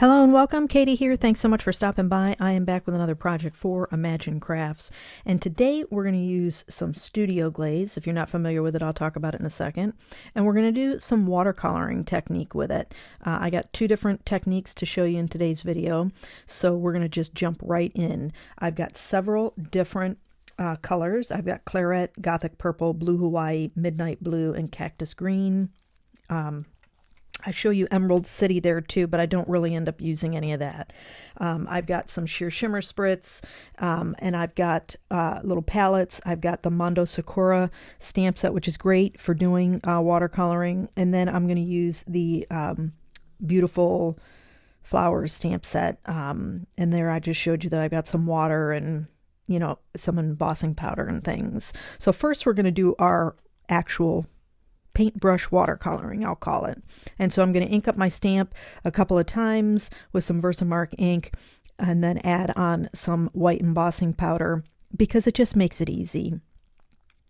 Hello and welcome, Katie here. Thanks so much for stopping by. I am back with another project for Imagine Crafts, and today we're going to use some Studio Glaze. If you're not familiar with it, I'll talk about it in a second. And we're going to do some watercoloring technique with it. I got two different techniques to show you in today's video, so we're going to just jump right in. I've got several different colors. I've got Claret, Gothic Purple, Blue Hawaii, Midnight Blue, and Cactus Green. I show you Emerald City there too, but I don't really end up using any of that. I've got some sheer shimmer spritz, and I've got little palettes. I've got the Mondo Sakura stamp set, which is great for doing watercoloring. And then I'm going to use the Beautiful Flowers stamp set. And there I just showed you that I've got some water and, you know, some embossing powder and things. So first we're going to do our actual paintbrush watercoloring, I'll call it. And so I'm going to ink up my stamp a couple of times with some Versamark ink and then add on some white embossing powder because it just makes it easy.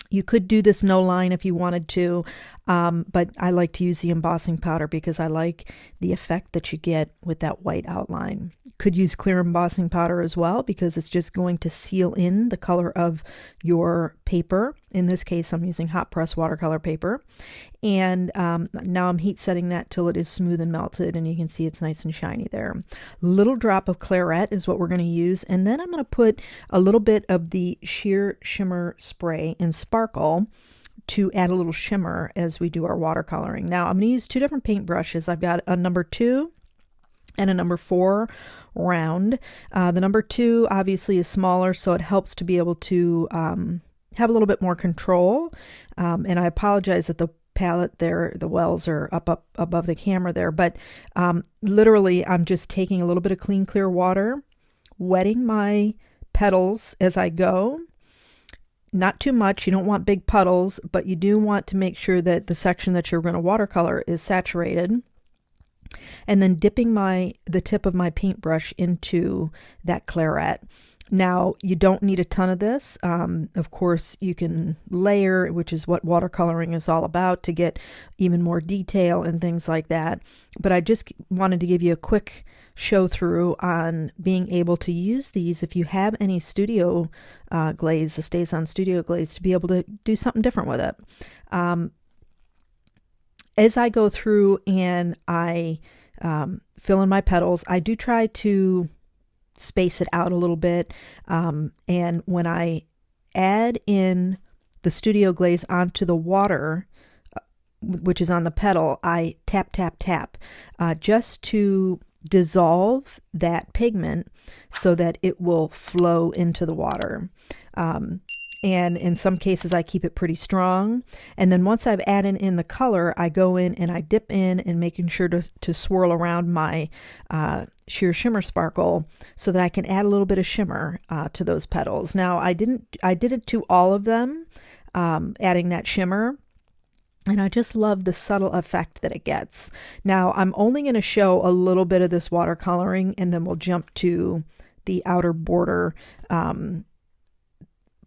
You could do this no line if you wanted to, but I like to use the embossing powder because I like the effect that you get with that white outline. You could use clear embossing powder as well because it's just going to seal in the color of your paper. In this case, I'm using hot press watercolor paper. And now I'm heat setting that till it is smooth and melted, and you can see it's nice and shiny there. Little drop of Claret is what we're going to use, and then I'm going to put a little bit of the sheer shimmer spray in Sparkle to add a little shimmer as we do our watercoloring. Now I'm going to use two different paint brushes. I've got a number 2 and a number 4 round. The number 2 obviously is smaller, so it helps to be able to have a little bit more control. And I apologize that the palette there, the wells are up above the camera there, but literally I'm just taking a little bit of clean, clear water, wetting my petals as I go. Not too much. You don't want big puddles, but you do want to make sure that the section that you're going to watercolor is saturated. And then dipping the tip of my paintbrush into that Claret. Now, you don't need a ton of this. Of course, you can layer, which is what watercoloring is all about, to get even more detail and things like that. But I just wanted to give you a quick show through on being able to use these if you have any studio glaze, the StazOn Studio Glaze, to be able to do something different with it. As I go through and I fill in my petals, I do try to space it out a little bit. And when I add in the Studio Glaze onto the water, which is on the petal, I tap, tap, tap, just to dissolve that pigment so that it will flow into the water. And in some cases I keep it pretty strong. And then once I've added in the color, I go in and I dip in and making sure to swirl around my sheer shimmer sparkle so that I can add a little bit of shimmer to those petals. Now I did it to all of them, adding that shimmer. And I just love the subtle effect that it gets. Now I'm only going to show a little bit of this watercoloring and then we'll jump to the outer border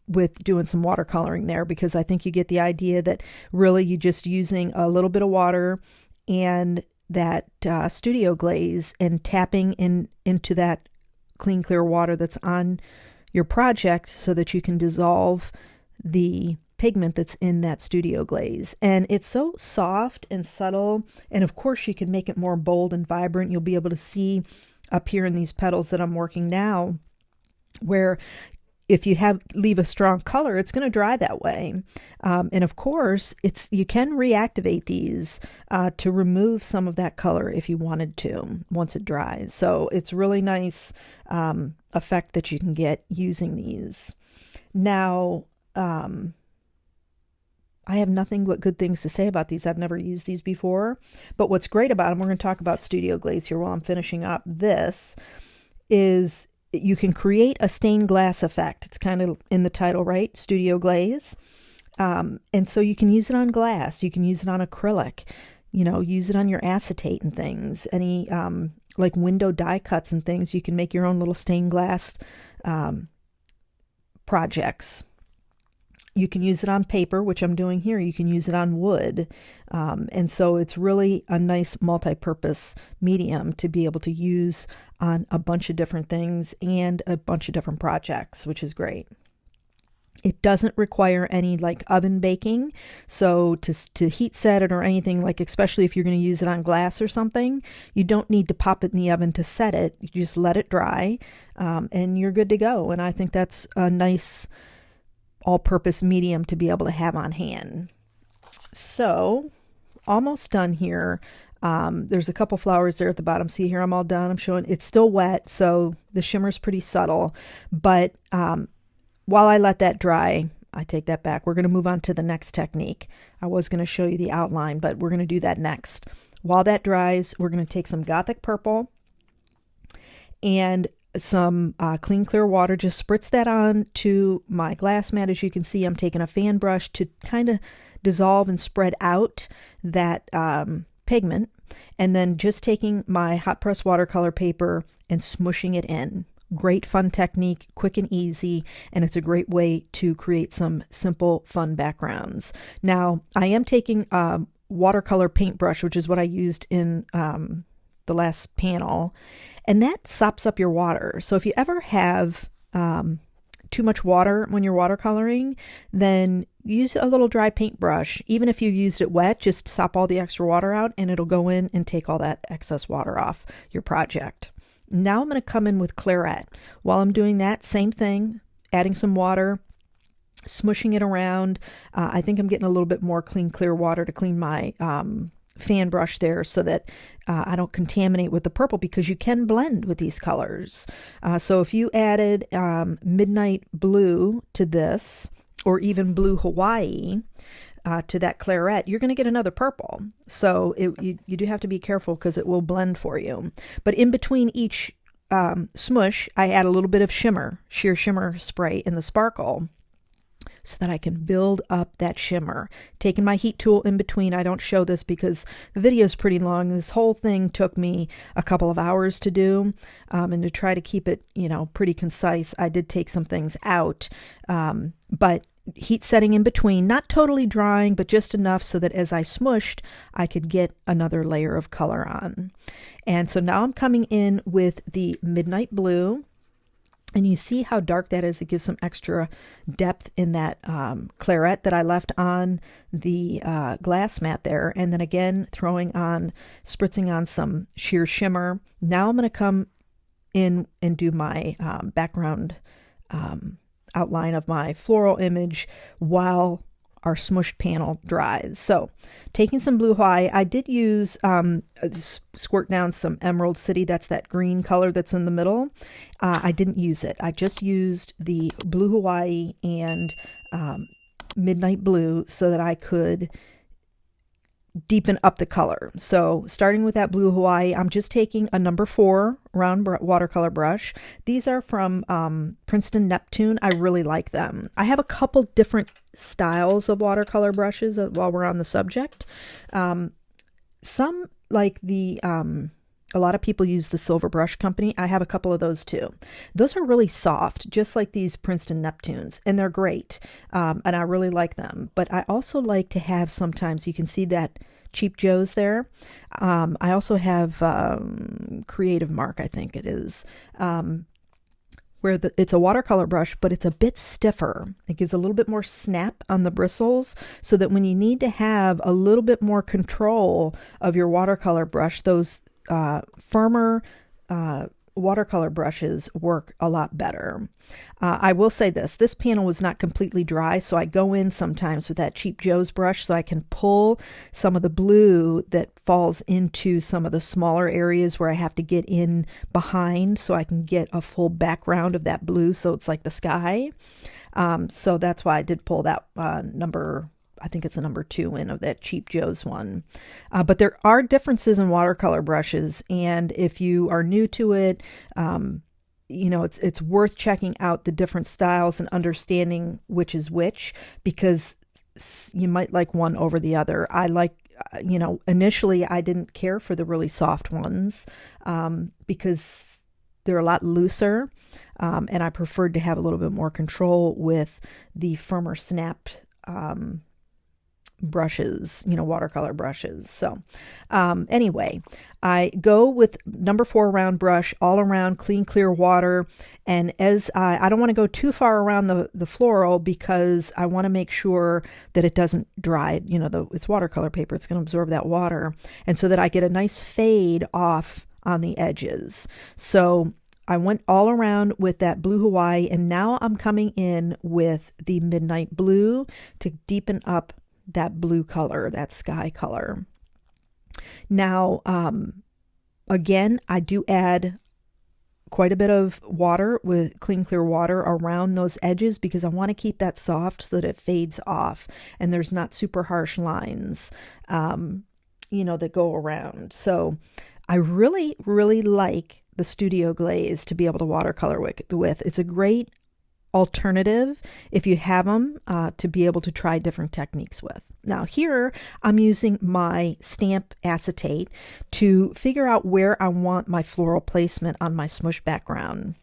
with doing some watercoloring there, because I think you get the idea that really you're just using a little bit of water and that Studio Glaze and tapping into that clean, clear water that's on your project so that you can dissolve the pigment that's in that Studio Glaze. And it's so soft and subtle, and of course you can make it more bold and vibrant. You'll be able to see up here in these petals that I'm working now where if you leave a strong color, it's going to dry that way. And of course, you can reactivate these to remove some of that color if you wanted to once it dries. So it's really nice effect that you can get using these. Now, I have nothing but good things to say about these. I've never used these before. But what's great about them, we're going to talk about Studio Glaze here while I'm finishing up this, is you can create a stained glass effect. It's kind of in the title, right? Studio Glaze. And so you can use it on glass. You can use it on acrylic. You know, use it on your acetate and things. Any like window die cuts and things. You can make your own little stained glass projects. You can use it on paper, which I'm doing here. You can use it on wood. And so it's really a nice multi-purpose medium to be able to use on a bunch of different things and a bunch of different projects, which is great. It doesn't require any like oven baking, so to heat set it or anything, like especially if you're going to use it on glass or something, you don't need to pop it in the oven to set it. You just let it dry, and you're good to go. And I think that's a nice all-purpose medium to be able to have on hand. So almost done here. There's a couple flowers there at the bottom. See here, I'm all done. I'm showing it's still wet, so the shimmer's pretty subtle, but while I let that dry, I take that back. We're going to move on to the next technique. I was going to show you the outline, but we're going to do that next. While that dries, we're going to take some Gothic purple and some clean clear water. Just spritz that on to my glass mat. As you can see, I'm taking a fan brush to kind of dissolve and spread out that pigment, and then just taking my hot press watercolor paper and smooshing it in. Great fun technique, quick and easy, and it's a great way to create some simple fun backgrounds. Now, I am taking a watercolor paintbrush, which is what I used in the last panel, and that sops up your water. So if you ever have too much water when you're watercoloring, then use a little dry paintbrush. Even if you used it wet, just sop all the extra water out and it'll go in and take all that excess water off your project. Now I'm going to come in with Claret. While I'm doing that, same thing, adding some water, smooshing it around. I think I'm getting a little bit more clean, clear water to clean my fan brush there so that I don't contaminate with the purple, because you can blend with these colors. So if you added Midnight Blue to this, or even Blue Hawaii to that Claret, you're going to get another purple. So you do have to be careful because it will blend for you. But in between each smoosh, I add a little bit of shimmer, sheer shimmer spray in the sparkle, so that I can build up that shimmer. Taking my heat tool in between. I don't show this because the video is pretty long. This whole thing took me a couple of hours to do, and to try to keep it, pretty concise, I did take some things out, but heat setting in between, not totally drying, but just enough so that as I smushed, I could get another layer of color on. And so now I'm coming in with the Midnight Blue, and you see how dark that is. It gives some extra depth in that claret that I left on the glass mat there. And then again, spritzing on some sheer shimmer. Now I'm going to come in and do my background outline of my floral image while our smushed panel dries. So taking some Blue Hawaii, I did use squirt down some Emerald City. That's that green color that's in the middle. I didn't use it. I just used the Blue Hawaii and Midnight Blue so that I could deepen up the color. So starting with that Blue Hawaii, I'm just taking a number 4 round watercolor brush. These are from Princeton Neptune. I really like them. I have a couple different styles of watercolor brushes while we're on the subject. Some like a lot of people use the Silver Brush Company. I have a couple of those too. Those are really soft, just like these Princeton Neptunes, and they're great. And I really like them. But I also like to have sometimes, you can see that Cheap Joe's there. I also have Creative Mark, I think it is, where it's a watercolor brush, but it's a bit stiffer. It gives a little bit more snap on the bristles so that when you need to have a little bit more control of your watercolor brush, those firmer watercolor brushes work a lot better. I will say this panel was not completely dry, so I go in sometimes with that Cheap Joe's brush so I can pull some of the blue that falls into some of the smaller areas where I have to get in behind so I can get a full background of that blue so it's like the sky. So that's why I did pull that I think it's a number 2 in of that Cheap Joe's one. But there are differences in watercolor brushes, and if you are new to it, it's worth checking out the different styles and understanding which is which, because you might like one over the other. I like, initially I didn't care for the really soft ones because they're a lot looser, and I preferred to have a little bit more control with the firmer snapped brushes, watercolor brushes. So anyway, I go with number 4 round brush all around, clean, clear water. And as I don't want to go too far around the floral because I want to make sure that it doesn't dry. It's watercolor paper. It's going to absorb that water. And so that I get a nice fade off on the edges. So I went all around with that blue Hawaii, and now I'm coming in with the midnight blue to deepen up that blue color, that sky color. Now, again, I do add quite a bit of water with clean, clear water around those edges because I want to keep that soft so that it fades off and there's not super harsh lines, that go around. So I really, really like the Studio Glaze to be able to watercolor with. It's a great alternative if you have them to be able to try different techniques with. Now here I'm using my stamp acetate to figure out where I want my floral placement on my smush background.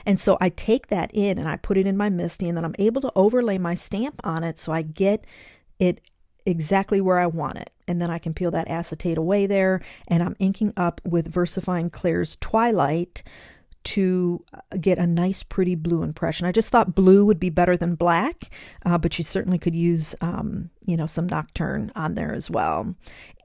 And so I take that in and I put it in my MISTI, and then I'm able to overlay my stamp on it so I get it exactly where I want it. And then I can peel that acetate away there, and I'm inking up with VersaFine Clair's Twilight to get a nice pretty blue impression. I just thought blue would be better than black, but you certainly could use some Nocturne on there as well.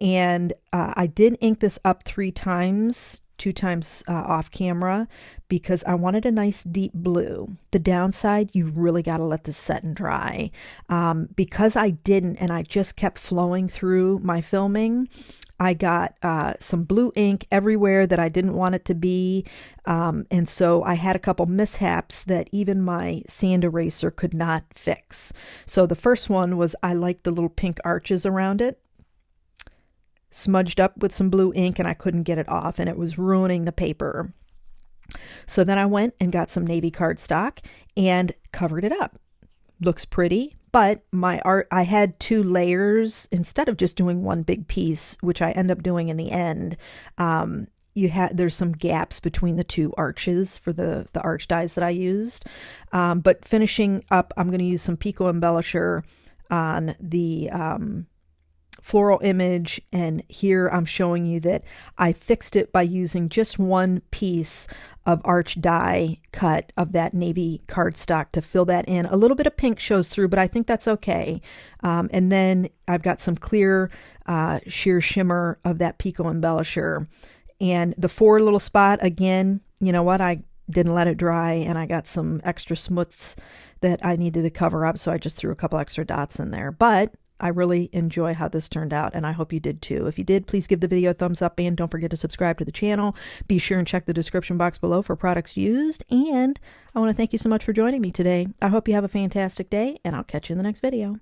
And I did ink this up 3 times, 2 times off camera, because I wanted a nice deep blue. The downside, you really got to let this set and dry. Because I didn't, and I just kept flowing through my filming, I got some blue ink everywhere that I didn't want it to be. And so I had a couple mishaps that even my sand eraser could not fix. So the first one was I liked the little pink arches around it, smudged up with some blue ink, and I couldn't get it off, and it was ruining the paper. So then I went and got some navy cardstock and covered it up. Looks pretty, but my art, I had 2 layers instead of just doing one big piece, which I end up doing in the end. There's some gaps between the 2 arches for the arch dies that I used. But finishing up, I'm going to use some Pico Embellisher on the floral image, and here I'm showing you that I fixed it by using just one piece of arch die cut of that navy cardstock to fill that in. A little bit of pink shows through, but I think that's okay. And then I've got some clear sheer shimmer of that Pico Embellisher, and the 4 little spot, again, you know what, I didn't let it dry, and I got some extra smuts that I needed to cover up, so I just threw a couple extra dots in there. But I really enjoy how this turned out, and I hope you did too. If you did, please give the video a thumbs up, and don't forget to subscribe to the channel. Be sure and check the description box below for products used, and I want to thank you so much for joining me today. I hope you have a fantastic day, and I'll catch you in the next video.